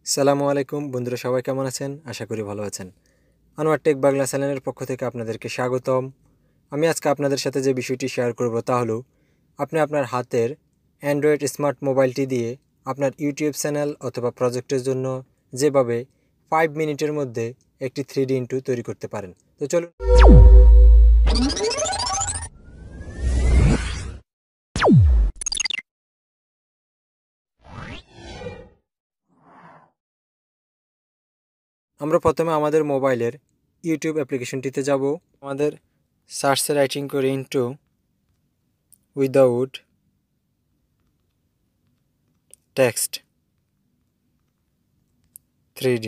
আসসালামু আলাইকুম বন্ধুরা, সবাই কেমন আছেন? আশা করি ভালো আছেন। আনোয়ার টেক বাংলা চ্যানেলের পক্ষ থেকে আপনাদেরকে স্বাগতম। আমি আজকে আপনাদের সাথে যে বিষয়টি শেয়ার করব তা হলো, আপনি আপনার হাতের অ্যান্ড্রয়েড স্মার্ট মোবাইলটি দিয়ে আপনার ইউটিউব চ্যানেল অথবা প্রজেক্টের জন্য যেভাবে 5 মিনিটের মধ্যে একটি 3D ইন্টু তৈরি করতে পারেন। তো চলুন আমরা প্রথমে আমাদের মোবাইলের ইউটিউব অ্যাপ্লিকেশনটিতে যাব। আমাদের সার্চে রাইটিং করে into without text 3D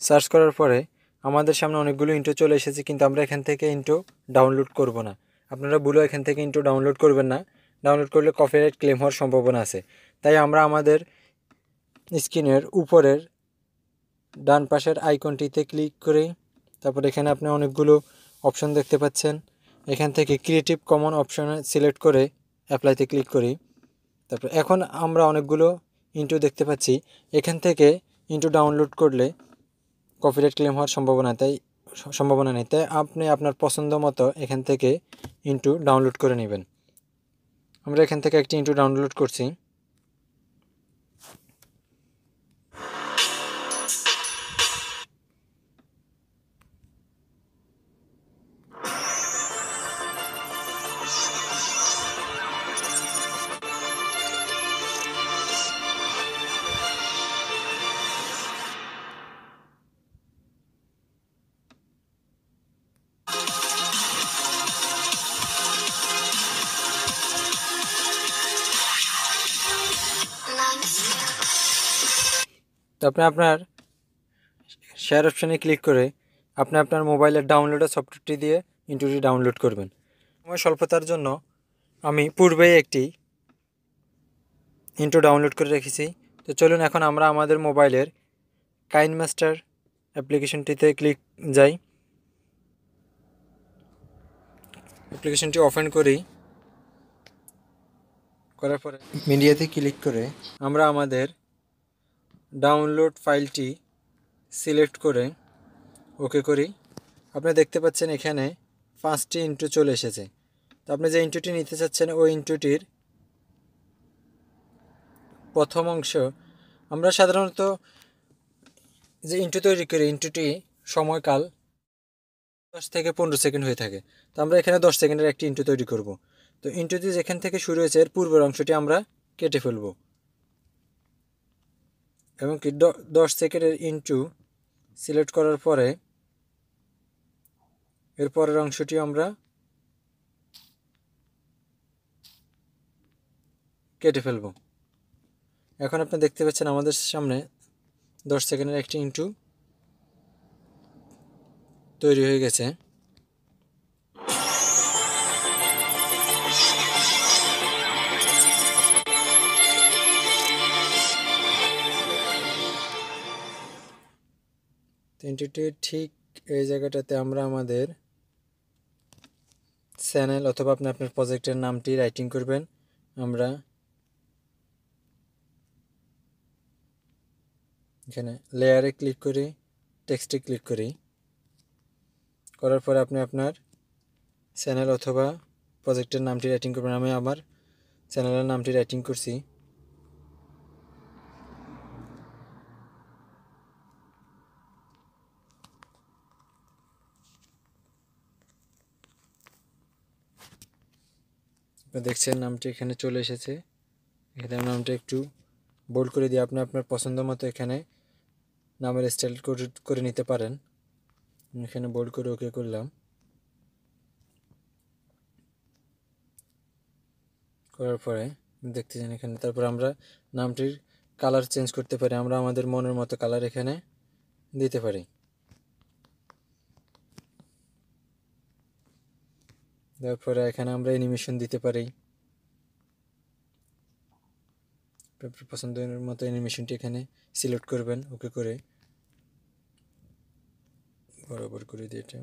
search করার পরে আমাদের সামনে অনেকগুলো ইন্ট্রো চলে এসেছে, কিন্তু আমরা এখান থেকে ইন্ট্রো ডাউনলোড করব না। আপনারা ভুলেও এখান থেকে ইন্ট্রো ডাউনলোড করবেন না। ডাউনলোড করলে কপিরাইট ক্লেম হওয়ার সম্ভাবনা আছে। তাই আমরা আমাদের স্ক্রিনের উপরের ডান পাশের আইকনটিতে ক্লিক করি। তারপর এখানে আপনি অনেকগুলো অপশন দেখতে পাচ্ছেন। এখান থেকে ক্রিয়েটিভ কমন অপশনে সিলেক্ট করে অ্যাপ্লাইতে ক্লিক করি। তারপর এখন আমরা অনেকগুলো ইন্ট্রো দেখতে পাচ্ছি। এখান থেকে ইন্ট্রো ডাউনলোড করলে কপিরাইট ক্লেম হওয়ার সম্ভাবনা নেই। তাই আপনি আপনার পছন্দ মতো এখান থেকে ইন্ট্রো ডাউনলোড করে নেবেন। আমরা এখান থেকে একটি ইন্ট্রো ডাউনলোড করছি। তো আপনি আপনার শেয়ার অপশানে ক্লিক করে আপনি আপনার মোবাইলের ডাউনলোডের সফটওয়্যারটি দিয়ে ইন্ট্রোটি ডাউনলোড করবেন। সময় স্বল্পতার জন্য আমি পূর্বেই একটি ইন্ট্রো ডাউনলোড করে রেখেছি। তো চলুন এখন আমরা আমাদের মোবাইলের কাইনমাস্টার অ্যাপ্লিকেশনটিতে যাই। অ্যাপ্লিকেশনটি ওপেন করি। করার পরে মিডিয়াতে ক্লিক করে আমরা আমাদের ডাউনলোড ফাইলটি সিলেক্ট করে ওকে করি। আপনারা দেখতে পাচ্ছেন এখানে 5টি ইন্ট্রো চলে এসেছে। তো আপনি যে ইন্ট্রোটি নিতে চাচ্ছেন ওই ইন্ট্রোটির প্রথম অংশ, আমরা সাধারণত যে ইন্ট্রো তৈরি করি ইন্ট্রোটি সময়কাল 10 থেকে 15 সেকেন্ড হয়ে থাকে। তো আমরা এখানে 10 সেকেন্ডের একটি ইন্ট্রো তৈরি করব। তো ইন্ট্রোটি যেখান থেকে শুরু হয়েছে এর পূর্বের অংশটি আমরা কেটে ফেলব এবং কি 10 সেকেন্ডের ইন্ট্রো সিলেক্ট করার পরে এর পরের অংশটি আমরা কেটে ফেলব। এখন আপনি দেখতে পাচ্ছেন আমাদের সামনে 10 সেকেন্ডের একটি ইন্ট্রো তৈরি হয়ে গেছে। ইন্ট্রোটি ঠিক এই জায়গাটাতে আমরা আমাদের চ্যানেল অথবা আপনি আপনার প্রজেক্টের নামটি রাইটিং করবেন। আমরা এখানে লেয়ারে ক্লিক করি, টেক্সটে ক্লিক করি। করার পরে আপনি আপনার চ্যানেল অথবা প্রজেক্টের নামটি রাইটিং করবেন। আমি আমার চ্যানেলের নামটি রাইটিং করছি। দেখছেন নামটি এখানে চলে এসেছে। এখানে নামটা একটু বোল্ড করে দিয়ে আপনি আপনার পছন্দ মতো এখানে নামের স্টাইল করে নিতে পারেন। এখানে বোল্ড করে ওকে করলাম। করার পরে দেখতেছেন এখানে তারপর আমরা নামটির কালার চেঞ্জ করতে পারি। আমরা আমাদের মনের মতো কালার এখানে দিতে পারি। তারপরে এখানে আমরা অ্যানিমেশন দিতে পারি। আপনার পছন্দের মতো অ্যানিমেশনটি এখানে সিলেক্ট করবেন, ওকে করে বরাবর করে দিয়ে এটা,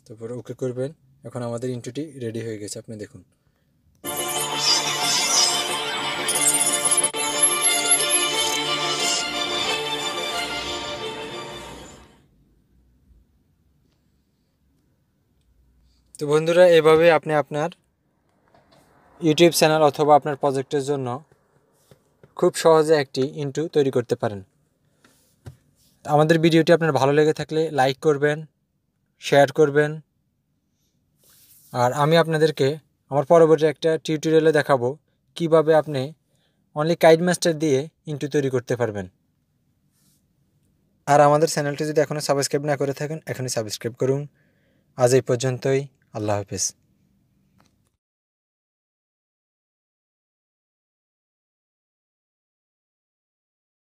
তারপরে ওকে করবেন। এখন আমাদের ইন্ট্রোটি রেডি হয়ে গেছে, আপনি দেখুন। তো বন্ধুরা, এভাবে আপনি আপনার ইউটিউব চ্যানেল অথবা আপনার প্রজেক্টের জন্য খুব সহজে একটি ইন্ট্রো তৈরি করতে পারেন। আমাদের ভিডিওটি আপনার ভালো লেগে থাকলে লাইক করবেন, শেয়ার করবেন। আর আমি আপনাদেরকে আমার পরবর্তী একটা টিউটোরিয়ালে দেখাবো কিভাবে আপনি অনলি কাইড মাস্টার দিয়ে ইন্ট্রো তৈরি করতে পারবেন। আর আমাদের চ্যানেলটি যদি এখনও সাবস্ক্রাইব না করে থাকেন, এখনই সাবস্ক্রাইব করুন। আজ এই পর্যন্তই। আল্লাহ হাফেজ।